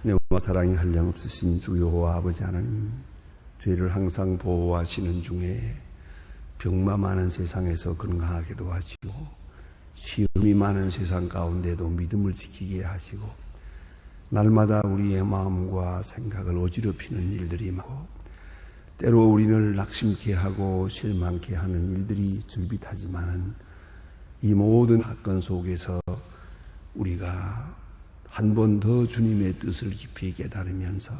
은혜와 사랑이 한량없으신 주여와 아버지 하나님, 죄를 항상 보호하시는 중에 병마 많은 세상에서 건강하게도 하시고 시험이 많은 세상 가운데도 믿음을 지키게 하시고 날마다 우리의 마음과 생각을 어지럽히는 일들이 많고 때로 우리를 낙심케 하고 실망케 하는 일들이 줄빗하지만은 이 모든 사건 속에서 우리가 한 번 더 주님의 뜻을 깊이 깨달으면서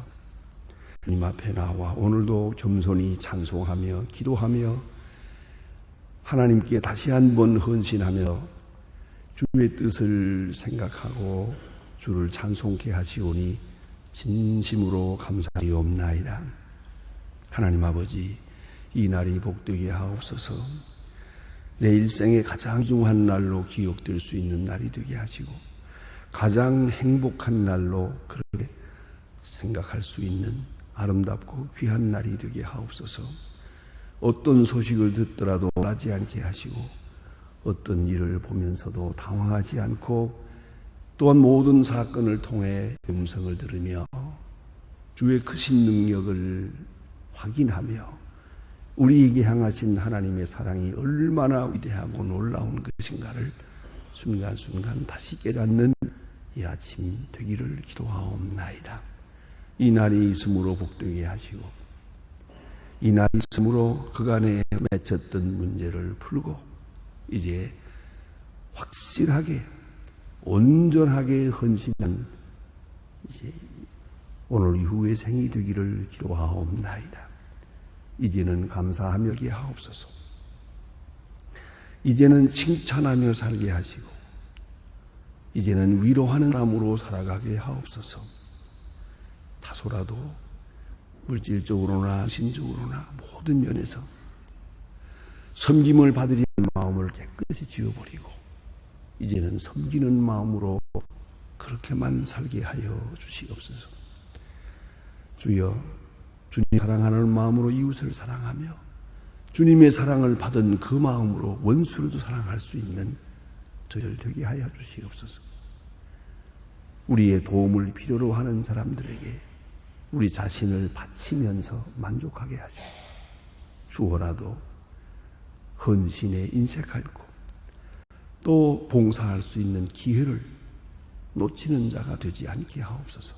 주님 앞에 나와 오늘도 겸손히 찬송하며 기도하며 하나님께 다시 한 번 헌신하며 주의 뜻을 생각하고 주를 찬송케 하시오니 진심으로 감사하옵나이다. 하나님 아버지, 이 날이 복되게 하옵소서. 내 일생의 가장 중요한 날로 기억될 수 있는 날이 되게 하시고 가장 행복한 날로 그렇게 생각할 수 있는 아름답고 귀한 날이 되게 하옵소서. 어떤 소식을 듣더라도 놀라지 않게 하시고 어떤 일을 보면서도 당황하지 않고 또한 모든 사건을 통해 음성을 들으며 주의 크신 능력을 확인하며 우리에게 향하신 하나님의 사랑이 얼마나 위대하고 놀라운 것인가를 순간순간 다시 깨닫는 이 아침 되기를 기도하옵나이다. 이 날이 있음으로 복되게 하시고 이 날이 있음으로 그간에 맺혔던 문제를 풀고 이제 확실하게 온전하게 헌신한 이제 오늘 이후의 생이 되기를 기도하옵나이다. 이제는 감사하며 살게 하옵소서. 이제는 칭찬하며 살게 하시고 이제는 위로하는 사람으로 살아가게 하옵소서. 다소라도 물질적으로나 신적으로나 모든 면에서 섬김을 받으려는 마음을 깨끗이 지워버리고 이제는 섬기는 마음으로 그렇게만 살게 하여 주시옵소서. 주여, 주님 사랑하는 마음으로 이웃을 사랑하며 주님의 사랑을 받은 그 마음으로 원수를도 사랑할 수 있는 저희를 되게 하여 주시옵소서. 우리의 도움을 필요로 하는 사람들에게 우리 자신을 바치면서 만족하게 하시고 주어라도 헌신에 인색하고 또 봉사할 수 있는 기회를 놓치는 자가 되지 않게 하옵소서.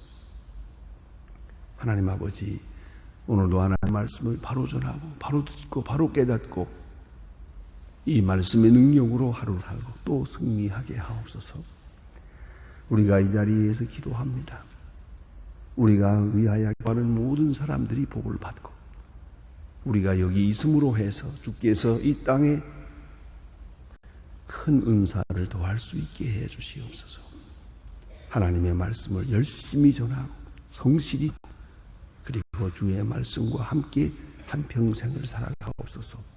하나님 아버지, 오늘도 하나님의 말씀을 바로 전하고 바로 듣고 바로 깨닫고 이 말씀의 능력으로 하루 살고 또 승리하게 하옵소서. 우리가 이 자리에서 기도합니다. 우리가 위하여 기도하는 모든 사람들이 복을 받고 우리가 여기 있음으로 해서 주께서 이 땅에 큰 은사를 더할 수 있게 해 주시옵소서. 하나님의 말씀을 열심히 전하고 성실히 그리고 주의 말씀과 함께 한평생을 살아가옵소서.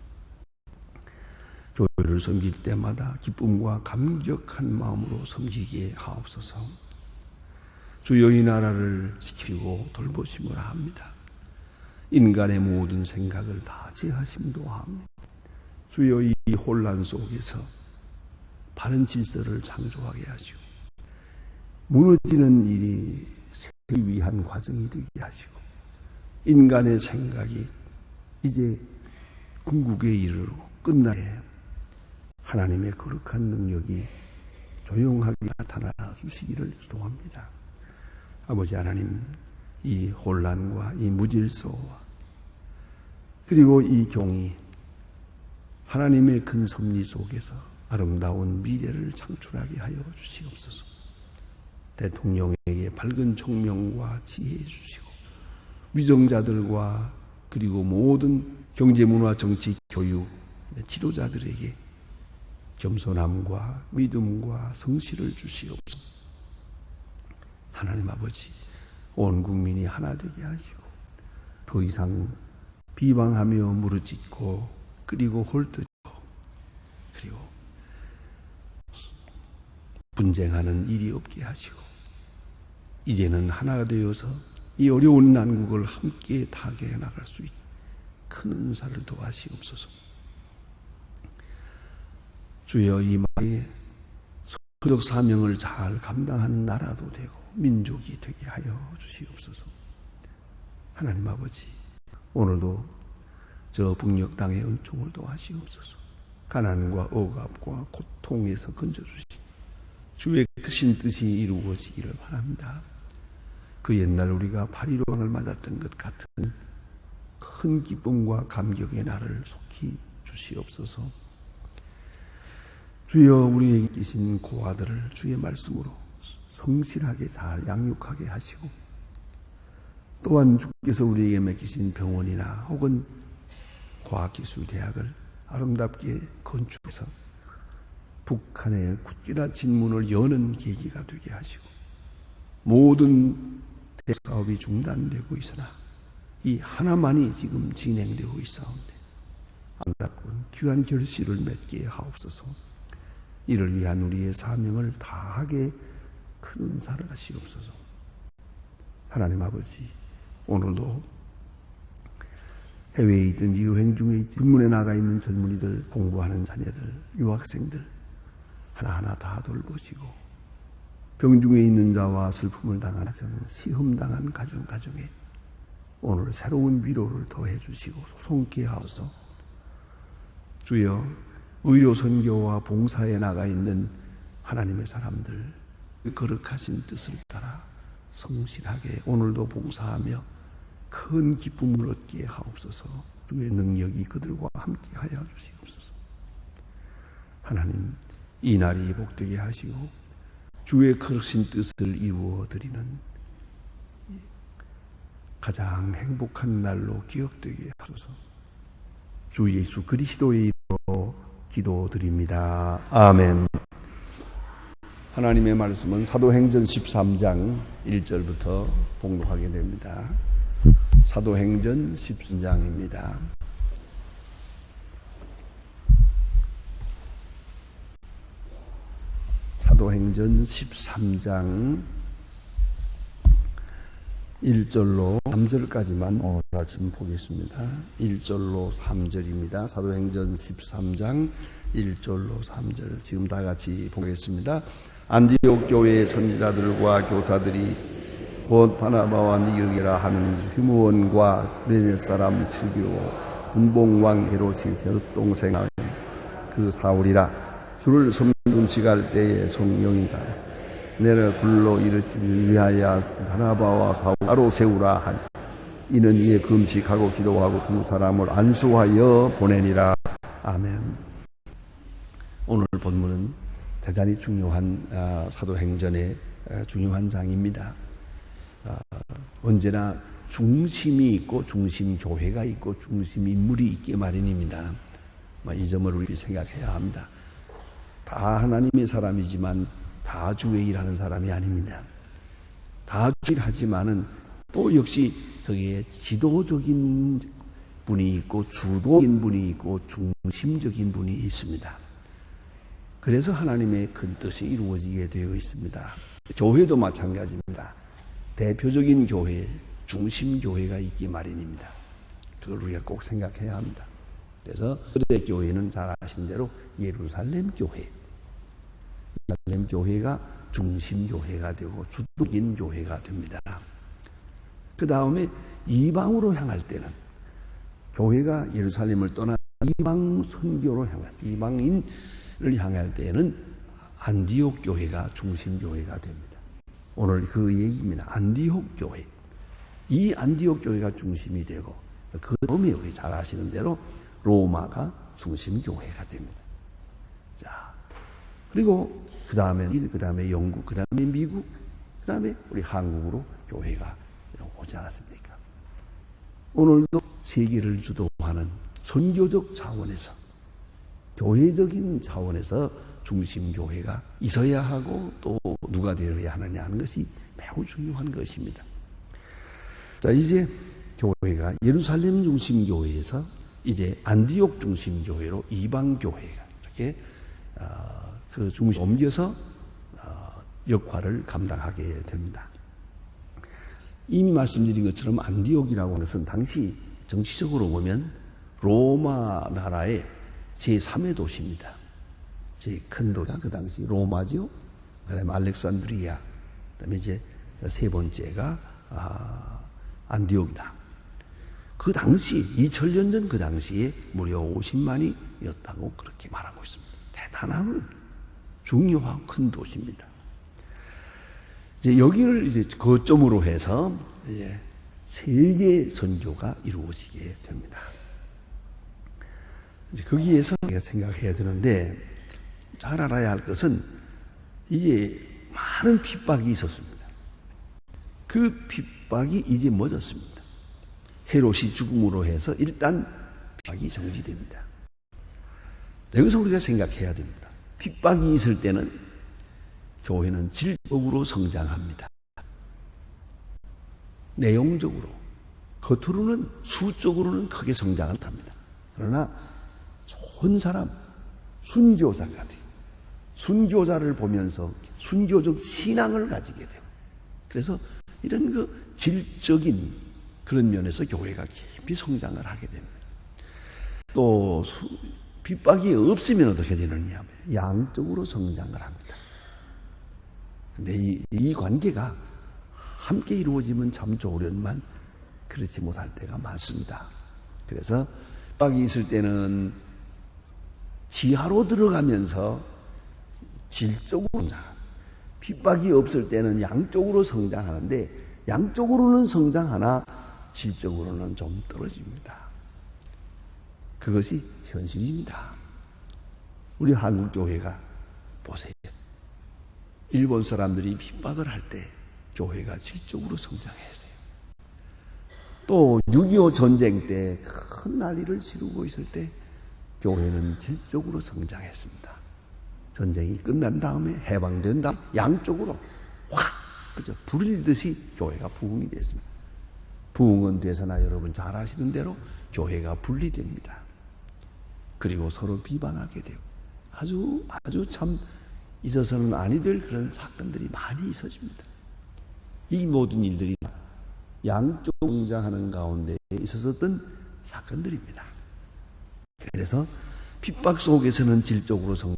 교회를 섬길 때마다 기쁨과 감격한 마음으로 섬기게 하옵소서. 주여, 이 나라를 지키고 돌보심을 합니다. 인간의 모든 생각을 다 제하심도 합니다. 주여, 이 혼란 속에서 바른 질서를 창조하게 하시고 무너지는 일이 세기 위한 과정이 되게 하시고 인간의 생각이 이제 궁극에 이르고 끝나게 하나님의 거룩한 능력이 조용하게 나타나 주시기를 기도합니다. 아버지 하나님, 이 혼란과 이 무질서와 그리고 이 종이 하나님의 큰 섭리 속에서 아름다운 미래를 창출하게 하여 주시옵소서. 대통령에게 밝은 총명과 지혜 주시고 위정자들과 그리고 모든 경제, 문화, 정치, 교육 지도자들에게 겸손함과 믿음과 성실을 주시옵소서. 하나님 아버지, 온 국민이 하나 되게 하시고 더 이상 비방하며 무르짓고 그리고 홀뜨고 그리고 분쟁하는 일이 없게 하시고 이제는 하나가 되어서 이 어려운 난국을 함께 타게 나갈 수 있는 큰 은사를 도와시옵소서. 주여, 이 말에 소적 사명을 잘 감당하는 나라도 되고 민족이 되게 하여 주시옵소서. 하나님 아버지, 오늘도 저 북녘 땅의 은총을 도와시옵소서. 가난과 억압과 고통에서 건져주시고 주의 크신 뜻이 이루어지기를 바랍니다. 그 옛날 우리가 8.15왕을 맞았던 것 같은 큰 기쁨과 감격의 날을 속히 주시옵소서. 주여, 우리에게 계신 고아들을 주의 말씀으로 성실하게 잘 양육하게 하시고, 또한 주께서 우리에게 맡기신 병원이나 혹은 과학기술대학을 아름답게 건축해서 북한의 굳게 닫힌 문을 여는 계기가 되게 하시고, 모든 대사업이 중단되고 있으나 이 하나만이 지금 진행되고 있사온데 아름답고 귀한 결실을 맺게 하옵소서. 이를 위한 우리의 사명을 다하게 큰 은사를 하시옵소서. 하나님 아버지, 오늘도 해외에 있든지 여행 중에 불문에 나가 있는 젊은이들, 공부하는 자녀들, 유학생들 하나하나 다 돌보시고, 병중에 있는 자와 슬픔을 당한 가정, 시험당한 가정에 오늘 새로운 위로를 더해 주시고 소송케 하소서. 주여, 의료 선교와 봉사에 나가 있는 하나님의 사람들, 거룩하신 뜻을 따라 성실하게 오늘도 봉사하며 큰 기쁨을 얻게 하옵소서. 주의 능력이 그들과 함께 하여 주시옵소서. 하나님, 이 날이 복되게 하시고 주의 거룩신 뜻을 이루어 드리는 가장 행복한 날로 기억되게 하소서. 주 예수 그리스도의 이름으로 기도드립니다. 아멘. 하나님의 말씀은 사도행전 13장 1절부터 봉독하게 됩니다. 사도행전 13장입니다. 사도행전 13장 1절로 3절까지만 오늘 아침 보겠습니다. 1절로 3절입니다. 사도행전 13장 1절로 3절 지금 다 같이 보겠습니다. 안디옥 교회의 선지자들과 교사들이 곧 바나바와 니르게라 하는 휴무원과 구레네 사람 실비오 분봉왕 헤롯이 세롯동생 그 사울이라 주를 섬금식할 때에 성령이 내를 불러 이르시기 위하여 바나바와 사울로 세우라 하니 이는 이에 금식하고 기도하고 두 사람을 안수하여 보내니라. 아멘. 오늘 본문은 대단히 중요한 사도행전의 중요한 장입니다. 언제나 중심이 있고 중심교회가 있고 중심인물이 있기 마련입니다. 이 점을 우리 생각해야 합니다. 다 하나님의 사람이지만 다 주의 일하는 사람이 아닙니다. 다 주의 일하지만은 또 역시 거기에 지도적인 분이 있고 주도적인 분이 있고 중심적인 분이 있습니다. 그래서 하나님의 큰 뜻이 이루어지게 되어 있습니다. 교회도 마찬가지입니다. 대표적인 교회, 중심교회가 있기 마련입니다. 그걸 우리가 꼭 생각해야 합니다. 그래서 그때 교회는 잘 아시는 대로 예루살렘 교회, 예루살렘 교회가 중심교회가 되고 주도적인 교회가 됩니다. 그 다음에 이방으로 향할 때는 교회가 예루살렘을 떠나 이방 선교로 향할 때, 이방인을 향할 때에는 안디옥 교회가 중심교회가 됩니다. 오늘 그 얘기입니다. 안디옥 교회. 이 안디옥 교회가 중심이 되고 그 다음에 우리 잘 아시는 대로 로마가 중심교회가 됩니다. 자, 그리고 그 다음에 영국, 그 다음에 미국, 그 다음에 우리 한국으로 교회가 오지 않았습니까? 오늘도 세계를 주도하는 선교적 차원에서, 교회적인 차원에서 중심교회가 있어야 하고 또 누가 되어야 하느냐 하는 것이 매우 중요한 것입니다. 자, 이제 교회가 예루살렘 중심교회에서 이제 안디옥 중심교회로 이방교회가 이렇게 그 중심 옮겨서 역할을 감당하게 됩니다. 이미 말씀드린 것처럼 안디옥이라고 하는 것은 당시 정치적으로 보면 로마 나라의 제3의 도시입니다. 제일 큰 도시가 그 당시 로마죠. 그 다음에 알렉산드리아, 그 다음에 이제 세 번째가 안디옥이다. 그 당시 2000년 전 그 당시에 무려 50만이었다고 그렇게 말하고 있습니다. 대단한 중요한 큰 도시입니다. 이제 여기를 이제 거점으로 해서 이제 세계 선교가 이루어지게 됩니다. 이제 거기에서 우리가 생각해야 되는데 잘 알아야 할 것은 이게 많은 핍박이 있었습니다. 그 핍박이 이제 멎었습니다. 헤롯이 죽음으로 해서 일단 핍박이 정지됩니다. 여기서 우리가 생각해야 됩니다. 핍박이 있을 때는 교회는 질적으로 성장합니다. 내용적으로, 겉으로는 수적으로는 크게 성장을 합니다. 그러나 좋은 사람, 순교자가 돼요. 순교자를 보면서 순교적 신앙을 가지게 돼요. 그래서 이런 그 질적인 그런 면에서 교회가 깊이 성장을 하게 됩니다. 또 핍박이 없으면 어떻게 되느냐 하면 양적으로 성장을 합니다. 근데 이 관계가 함께 이루어지면 참 좋으련만 그렇지 못할 때가 많습니다. 그래서 핍박이 있을 때는 지하로 들어가면서 질적으로 성장합니다. 핍박이 없을 때는 양쪽으로 성장하는데 양쪽으로는 성장하나 질적으로는 좀 떨어집니다. 그것이 현실입니다. 우리 한국 교회가 보세요. 일본 사람들이 핍박을 할 때 교회가 질적으로 성장했어요. 또 6.25 전쟁 때 큰 난리를 치르고 있을 때 교회는 질적으로 성장했습니다. 전쟁이 끝난 다음에 해방된 다음에 양쪽으로 확 그저 불일듯이 교회가 부흥이 됐습니다. 부흥은 되서나 여러분 잘 아시는 대로 교회가 분리됩니다. 그리고 서로 비방하게 되고 아주 참 있어서는 아니 될 그런 사건들이 많이 있어집니다. 이 모든 일들이 양쪽 성장하는 가운데 있었던 사건들입니다. 그래서 핍박 속에서는 질적으로 성장,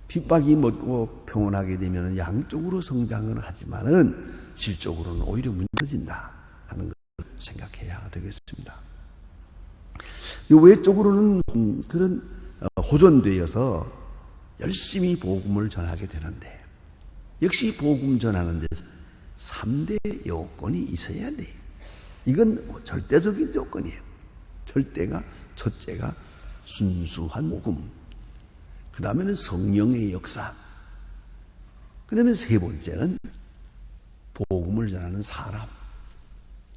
핍박이 멎고 평온하게 되면 양쪽으로 성장을 하지만은 질적으로는 오히려 무너진다 하는 것을 생각해야 되겠습니다. 이 외적으로는 그런 호전되어서 열심히 복음을 전하게 되는데 역시 복음 전하는 데 3대 요건이 있어야 돼요. 이건 절대적인 요건이에요. 첫째가 순수한 복음, 그 다음에는 성령의 역사, 그 다음에 세 번째는 복음을 전하는 사람,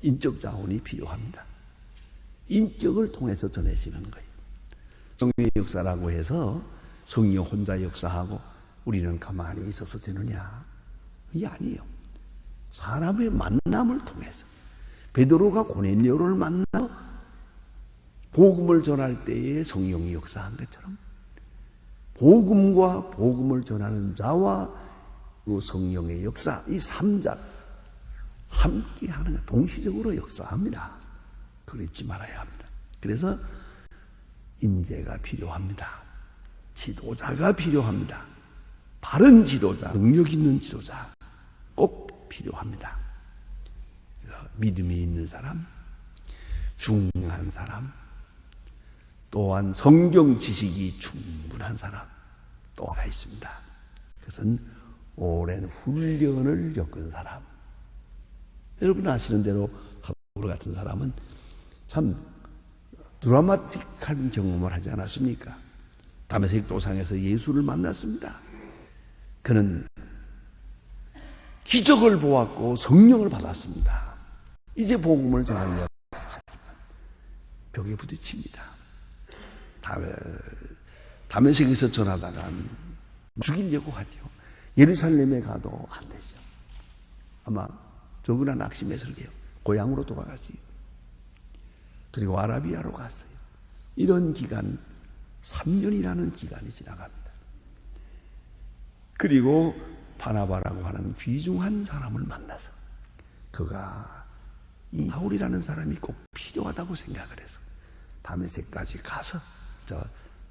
인적 자원이 필요합니다. 인격을 통해서 전해지는 거예요. 성령의 역사라고 해서 성령 혼자 역사하고 우리는 가만히 있어서 되느냐? 이게 아니에요. 사람의 만남을 통해서 베드로가 고넬료를 만나서 복음을 전할 때에 성령이 역사한 것처럼 복음과 복음을 전하는 자와 그 성령의 역사, 이 3자 함께 하는 것, 동시적으로 역사합니다. 그걸 잊지 말아야 합니다. 그래서 인재가 필요합니다. 지도자가 필요합니다. 바른 지도자, 능력 있는 지도자 꼭 필요합니다. 믿음이 있는 사람, 중요한 사람, 또한 성경 지식이 충분한 사람 또 하나 있습니다. 그것은 오랜 훈련을 겪은 사람. 여러분 아시는 대로 바울 같은 사람은 참 드라마틱한 경험을 하지 않았습니까? 다메섹 도상에서 예수를 만났습니다. 그는 기적을 보았고 성령을 받았습니다. 이제 복음을 전하려고 하지만 벽에 부딪힙니다. 다메섹에서 전하다가 죽이려고 하죠. 예루살렘에 가도 안 되죠. 아마 적으나 낙심했을 게요. 고향으로 돌아가지. 그리고 아라비아로 갔어요. 이런 기간 3년이라는 기간이 지나갑니다. 그리고 바나바라고 하는 귀중한 사람을 만나서 그가 이 바울이라는 사람이 꼭 필요하다고 생각을 해서 다메섹까지 가서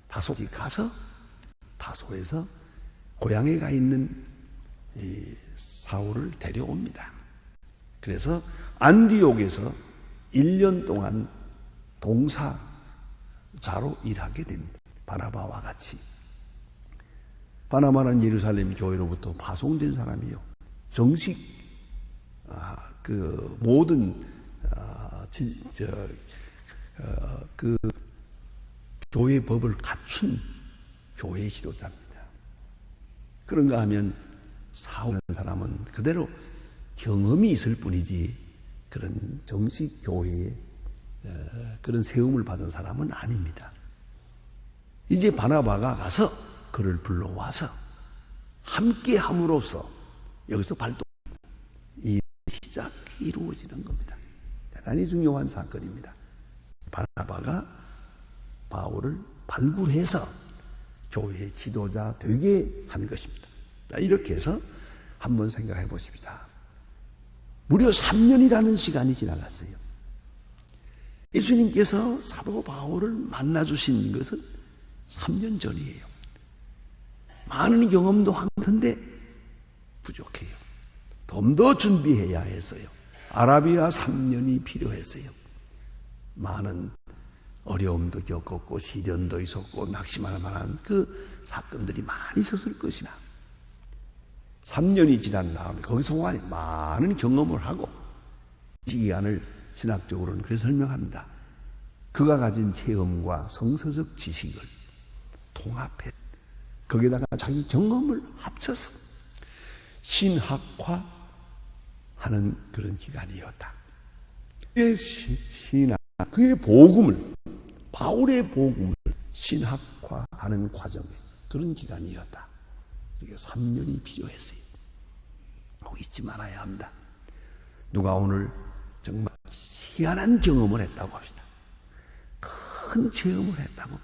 다소까지 가서 다소에서 고향에 가 있는 이 사울을 데려옵니다. 그래서 안디옥에서 1년 동안 동사자로 일하게 됩니다. 바나바와 같이. 바나바는 예루살렘 교회로부터 파송된 사람이요. 정식 그 모든 그 교회 법을 갖춘 교회 지도자입니다. 그런가 하면 사울이라는 사람은 그대로 경험이 있을 뿐이지 그런 정식 교회에 그런 세움을 받은 사람은 아닙니다. 이제 바나바가 가서 그를 불러와서 함께 함으로써 여기서 이 시작이 이루어지는 겁니다. 대단히 중요한 사건입니다. 바나바가 바울을 발굴해서 교회의 지도자 되게 한 것입니다. 이렇게 해서 한번 생각해 보십시다. 무려 3년이라는 시간이 지나갔어요. 예수님께서 사도 바울을 만나주신 것은 3년 전이에요. 많은 경험도 한 텐데 부족해요. 좀 더 준비해야 했어요. 아라비아 3년이 필요했어요. 많은 어려움도 겪었고 시련도 있었고 낙심할 만한 그 사건들이 많이 있었을 것이나 3년이 지난 다음에 거기서 많은 경험을 하고 이 기간을 신학적으로는 그렇게 설명합니다. 그가 가진 체험과 성서적 지식을 통합해 거기에다가 자기 경험을 합쳐서 신학화하는 그런 기간이었다. 그의 신학, 그의 복음을 바울의 복음을 신학화하는 과정에 그런 기간이었다. 이게 3년이 필요했어요. 꼭 잊지 말아야 합니다. 누가 오늘 정말 희한한 경험을 했다고 합시다. 큰 체험을 했다고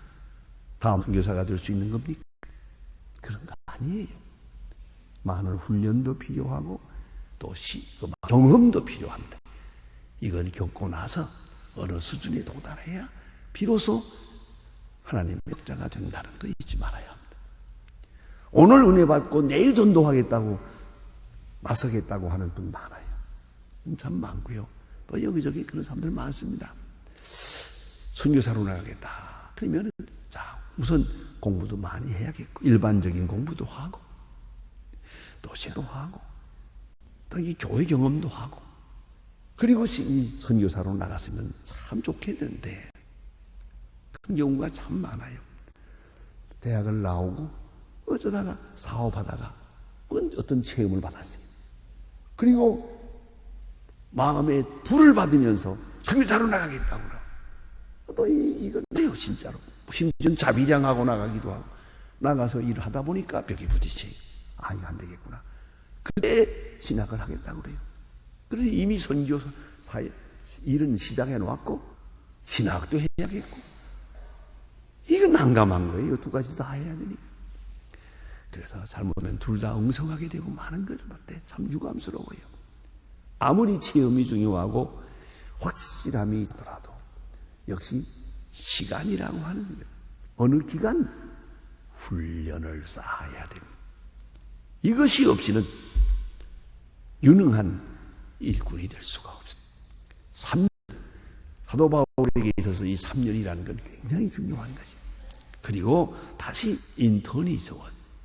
다음 선교사가 될 수 있는 겁니까? 그런 거 아니에요. 많은 훈련도 필요하고 또 경험도 필요합니다. 이걸 겪고 나서 어느 수준에 도달해야 비로소 하나님의 역자가 된다는 거 잊지 말아야 합니다. 오늘 은혜 받고 내일 전도하겠다고 나서겠다고 하는 분 많아요. 참 많고요. 또 여기저기 그런 사람들 많습니다. 선교사로 나가겠다. 그러면 자 우선 공부도 많이 해야겠고 일반적인 공부도 하고 또 시도 하고 또 이 교회 경험도 하고 그리고 이 선교사로 나갔으면 참 좋겠는데 그런 경우가 참 많아요. 대학을 나오고 어쩌다가 사업하다가 어떤 체험을 받았어요. 그리고 마음에 불을 받으면서 선교사로 나가겠다고 그러고 또 이건 돼요 진짜로. 심지어 자비량하고 나가기도 하고 나가서 일을 하다 보니까 벽에 부딪혀요. 아 이거 안 되겠구나. 그때 신학을 하겠다고 그래요. 그래서 이미 선교사 일은 시작해 놓았고 신학도 해야겠고 이거 난감한 거예요. 이 두 가지 다 해야 되니까. 그래서 잘못하면 둘 다 엉성하게 되고 많은 걸 볼 때 참 유감스러워요. 아무리 체험이 중요하고 확실함이 있더라도 역시 시간이라고 하는 거예요. 어느 기간 훈련을 쌓아야 됩니다. 이것이 없이는 유능한 일꾼이 될 수가 없어요. 3년, 사도 바울에게 있어서 이 3년이라는 건 굉장히 중요한 것이에요. 그리고 다시 인턴이 있어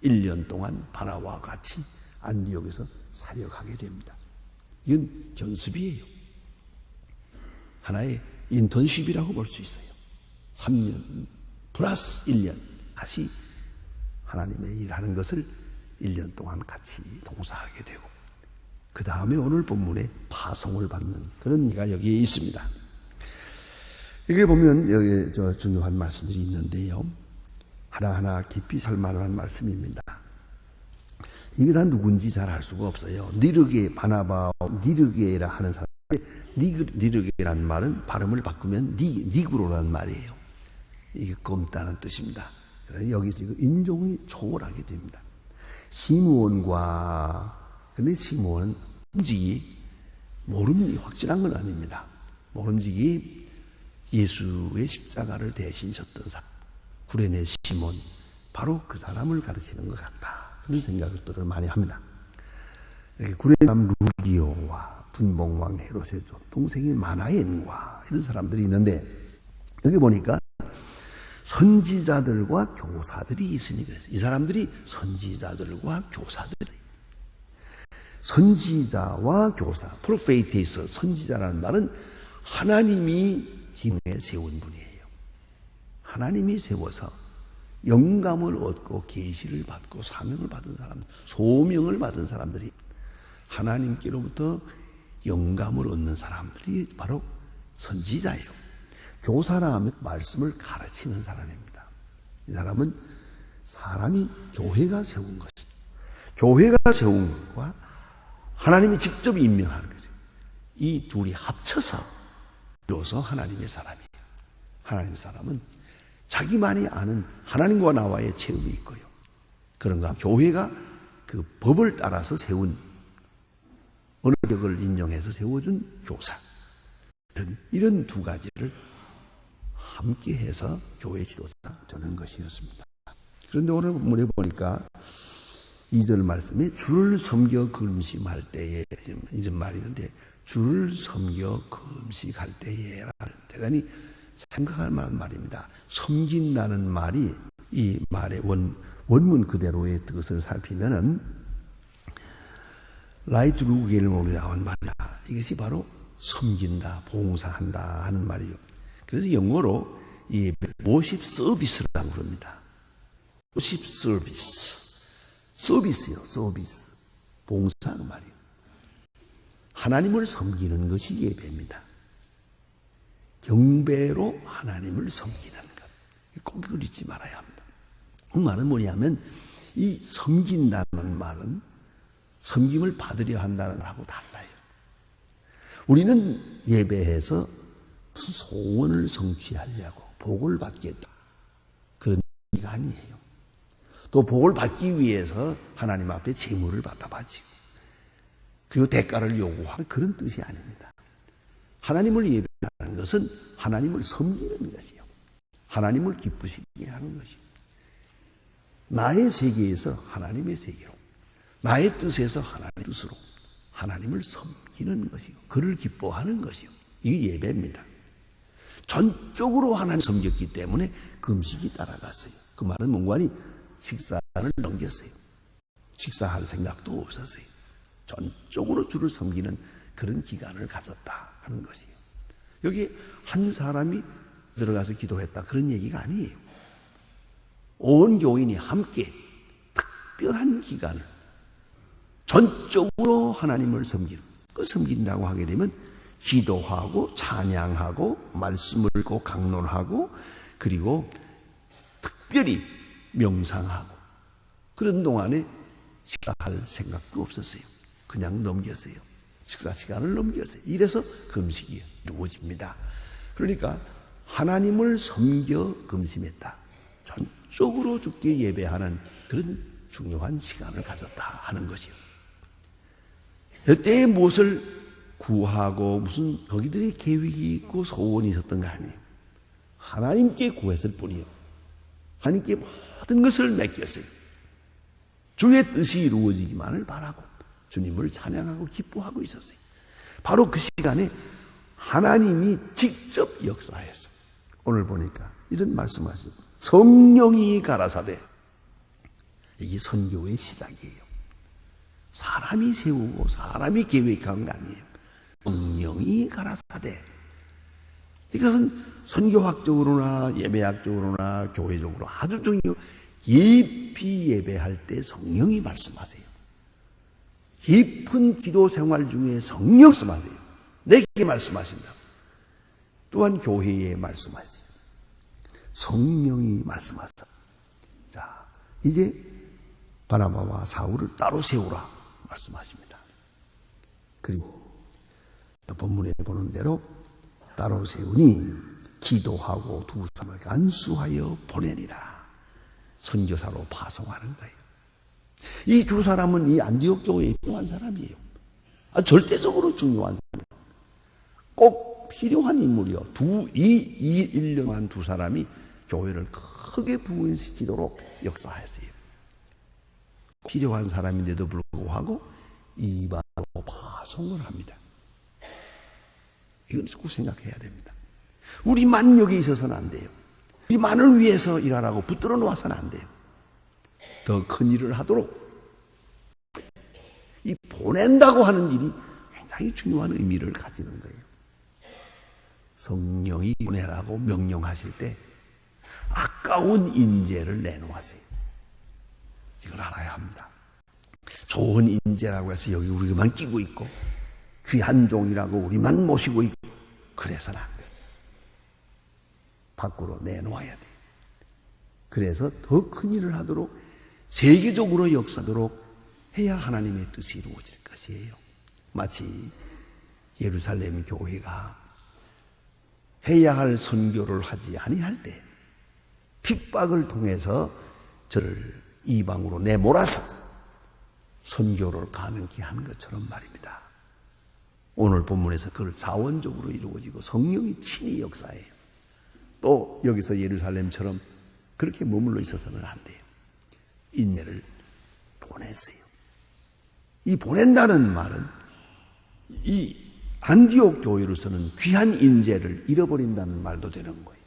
1년 동안 바나바와 같이 안디옥에서 사역하게 됩니다. 이건 견습이에요. 하나의 인턴십이라고 볼 수 있어요. 3년 플러스 1년 다시 하나님의 일하는 것을 1년 동안 같이 동사하게 되고 그 다음에 오늘 본문에 파송을 받는 그런 얘기가 여기에 있습니다. 여기 보면 여기 중요한 말씀들이 있는데요. 하나하나 깊이 살만한 말씀입니다. 이게 다 누군지 잘 알 수가 없어요. 니르게 바나바 니르게라 하는 사람 니르게라는 말은 발음을 바꾸면 니그로라는 말이에요. 이게 검다는 뜻입니다. 그래서 여기서 인종이 초월하게 됩니다. 근데 시므온은 모름지기 확실한 건 아닙니다. 모름지기 예수의 십자가를 대신 졌던 사람 구레네 시몬 바로 그 사람을 가르치는 것 같다. 그런 생각들을 많이 합니다. 구레남 루기오와 분봉왕 헤롯의 동생인 마나엠과 이런 사람들이 있는데, 여기 보니까 선지자들과 교사들이 있으니 그래서 이 사람들이 선지자들과 교사들이, 선지자와 교사, 프로페이티스, 선지자라는 말은 하나님이 지명에 세운 분이에요. 하나님이 세워서 영감을 얻고 계시를 받고 사명을 받은 사람, 소명을 받은 사람들이, 하나님께로부터 영감을 얻는 사람들이 바로 선지자예요. 교사라 하면 말씀을 가르치는 사람입니다. 이 사람은 사람이 교회가 세운 것이죠. 교회가 세운 것과 하나님이 직접 임명하는 거죠. 이 둘이 합쳐서 비로소 하나님의 사람이에요. 하나님의 사람은 자기만이 아는 하나님과 나와의 체험이 있고요. 그런가 교회가 그 법을 따라서 세운 언어력을 인정해서 세워준 교사, 이런 두 가지를 함께 해서 교회 지도자 되는 것이었습니다. 그런데 오늘 본문에 보니까 2절 말씀에 주를 섬겨 금식할 때에, 이런 말이 있는데, 주를 섬겨 금식할 때에 대단히 생각할 만한 말입니다. 섬긴다는 말이 이 말의 원문 그대로의 뜻을 살피면은 라이트 루겔몬으로 나온 말이다. 이것이 바로 섬긴다, 봉사한다 하는 말이요. 그래서 영어로 이 worship service라고 그럽니다. worship service, 서비스요, 서비스, 봉사 그 말이요. 하나님을 섬기는 것이 예배입니다. 경배로 하나님을 섬기는 것, 꼭 이걸 잊지 말아야 합니다. 그 말은 뭐냐면 이 섬긴다는 말은 섬김을 받으려 한다는 말하고 달라요. 우리는 예배해서 무슨 소원을 성취하려고 복을 받겠다, 그런 얘기가 아니에요. 또 복을 받기 위해서 하나님 앞에 제물을 갖다 바치고 그리고 대가를 요구하는 그런 뜻이 아닙니다. 하나님을 예배하는 것은 하나님을 섬기는 것이요, 하나님을 기쁘시게 하는 것이요, 나의 세계에서 하나님의 세계로, 나의 뜻에서 하나님의 뜻으로 하나님을 섬기는 것이요, 그를 기뻐하는 것이요, 이게 예배입니다. 전적으로 하나님 섬겼기 때문에 금식이 따라갔어요. 그 말은 뭔가니 식사를 넘겼어요. 식사할 생각도 없었어요. 전적으로 주를 섬기는 그런 기간을 가졌다 하는 것이에요. 여기 한 사람이 들어가서 기도했다 그런 얘기가 아니에요. 온 교인이 함께 특별한 기간을 전적으로 하나님을 섬기는, 그 섬긴다고 하게 되면 기도하고 찬양하고 말씀을 읽고 강론하고 그리고 특별히 명상하고, 그런 동안에 식사할 생각도 없었어요. 그냥 넘겼어요. 식사 시간을 넘겼어요. 이래서 금식이 이루어집니다. 그러니까 하나님을 섬겨 금심했다, 전적으로 주께 예배하는 그런 중요한 시간을 가졌다 하는 것이요. 이때에 무엇을 구하고 무슨 거기들이 계획이 있고 소원이 있었던 거 아니에요. 하나님께 구했을 뿐이요, 하나님께 모든 것을 맡겼어요. 주의 뜻이 이루어지기만을 바라고 주님을 찬양하고 기뻐하고 있었어요. 바로 그 시간에 하나님이 직접 역사했어요. 오늘 보니까 이런 말씀하시고 성령이 가라사대, 이게 선교의 시작이에요. 사람이 세우고 사람이 계획한 거 아니에요. 성령이 가라사대. 이것은 선교학적으로나 예배학적으로나 교회적으로 아주 중요해요. 깊이 예배할 때 성령이 말씀하세요. 깊은 기도 생활 중에 성령 말씀하세요. 내게 말씀하신다. 또한 교회에 말씀하세요. 성령이 말씀하세요. 자, 이제 바나바와 사울을 따로 세우라 말씀하십니다. 그리고 본문에 보는 대로 따로 세우니 기도하고 두 사람을 안수하여 보내니라. 선교사로 파송하는 거예요. 이 두 사람은 이 안디옥 교회에 필요한 사람이에요. 절대적으로 중요한 사람이에요. 꼭 필요한 인물이요. 이 1년만 두 사람이 교회를 크게 부흥시키도록 역사했어요. 필요한 사람인데도 불구하고 이방으로 파송을 합니다. 이건 꼭 생각해야 됩니다. 우리만 여기 있어서는 안 돼요. 우리만을 위해서 일하라고 붙들어 놓아서는 안 돼요. 더 큰 일을 하도록 이 보낸다고 하는 일이 굉장히 중요한 의미를 가지는 거예요. 성령이 보내라고 명령하실 때 아까운 인재를 내놓았어요. 이걸 알아야 합니다. 좋은 인재라고 해서 여기 우리만 끼고 있고 귀한 종이라고 우리만 모시고 있고 그래서는 안 돼요. 밖으로 내놓아야 돼요. 그래서 더 큰 일을 하도록 세계적으로 역사하도록 해야 하나님의 뜻이 이루어질 것이에요. 마치 예루살렘 교회가 해야 할 선교를 하지 아니할 때 핍박을 통해서 저를 이방으로 내몰아서 선교를 가능케 한 것처럼 말입니다. 오늘 본문에서 그걸 자원적으로 이루어지고 성령이 친히 역사해요. 또 여기서 예루살렘처럼 그렇게 머물러 있어서는 안 돼요. 인내를 보냈어요. 이 보낸다는 말은 이 안디옥 교회로서는 귀한 인재를 잃어버린다는 말도 되는 거예요.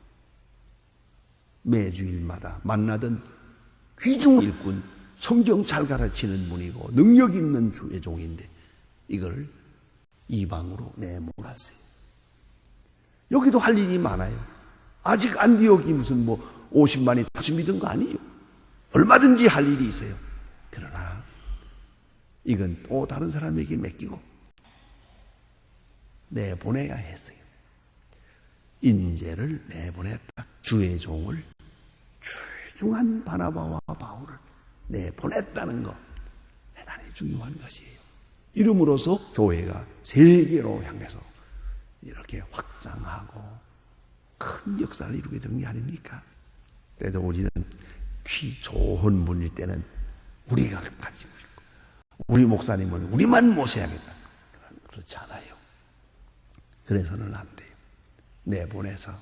매주일마다 만나던 귀중 일꾼, 성경 잘 가르치는 분이고 능력 있는 주의 종인데 이걸 이방으로 내몰았어요. 여기도 할 일이 많아요. 아직 안디옥이 무슨 50만이 다 준비된 거 아니에요. 얼마든지 할 일이 있어요. 그러나 이건 또 다른 사람에게 맡기고 내보내야 했어요. 인재를 내보냈다. 주의 종을 출중한 바나바와 바울을 내보냈다는 것 대단히 중요한 것이에요. 이름으로써 교회가 세계로 향해서 이렇게 확장하고 큰 역사를 이루게 되는 게 아닙니까? 그래도 우리는 귀 좋은 분일 때는 우리가 가지고 있고 우리 목사님은 우리만 모셔야겠다. 그렇지 않아요. 그래서는 안 돼요. 내보내서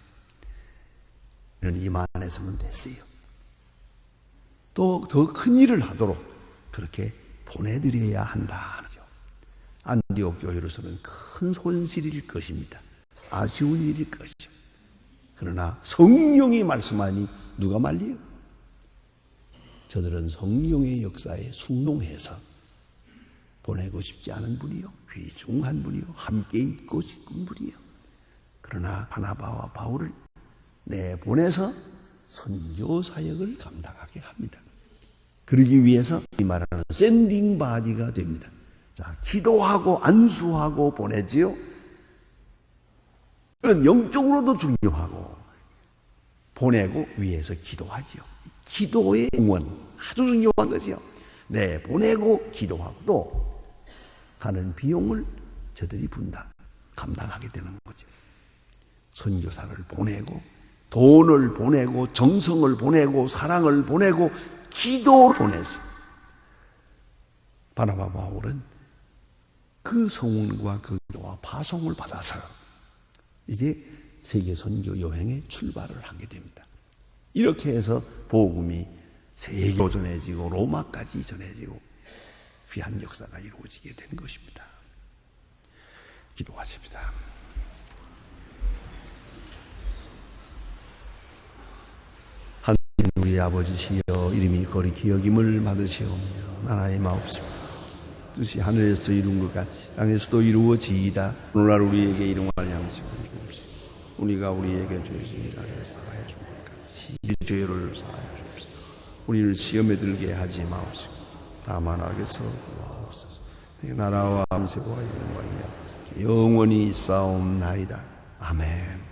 이만했으면 됐어요. 또 더 큰 일을 하도록 그렇게 보내드려야 한다. 안디옥 교회로서는 큰 손실일 것입니다. 아쉬운 일일 것이죠. 그러나 성령이 말씀하니 누가 말려요? 저들은 성령의 역사에 순종해서 보내고 싶지 않은 분이요, 귀중한 분이요, 함께 있고 싶은 분이요. 그러나 바나바와 바울을 내보내서 선교 사역을 감당하게 합니다. 그러기 위해서 이 말하는 샌딩 바디가 됩니다. 자, 기도하고 안수하고 보내지요. 그건 영적으로도 중요하고 보내고 위해서 기도하지요. 기도의 응원 아주 중요한 거지요. 네, 보내고 기도하고 또 가는 비용을 저들이 감당하게 되는 거죠. 선교사를 보내고 돈을 보내고 정성을 보내고 사랑을 보내고 기도를 보내서 바나바 바울은 그 성원과 그 기도와 파송을 받아서 이제 세계 선교 여행에 출발을 하게 됩니다. 이렇게 해서 복음이 세계로 전해지고 로마까지 전해지고 귀한 역사가 이루어지게 된 것입니다. 기도하십니다. 하나님 우리 아버지시여 이름이 거룩히 여김을 받으시오며 나라의 마옵시고 뜻이 하늘에서 이룬 것 같이 땅에서도 이루어지이다. 오늘날 우리에게 일용할 양식을 주옵시고 우리가 우리에게 죄진 자를 사하여 준 것 같이 우리 죄를 사하여 주옵시고 우리를 시험에 들게 하지 마옵시고 다만 악에서 구하옵소서. 나라와 권세와 영광이 영원히 싸움나이다. 아멘.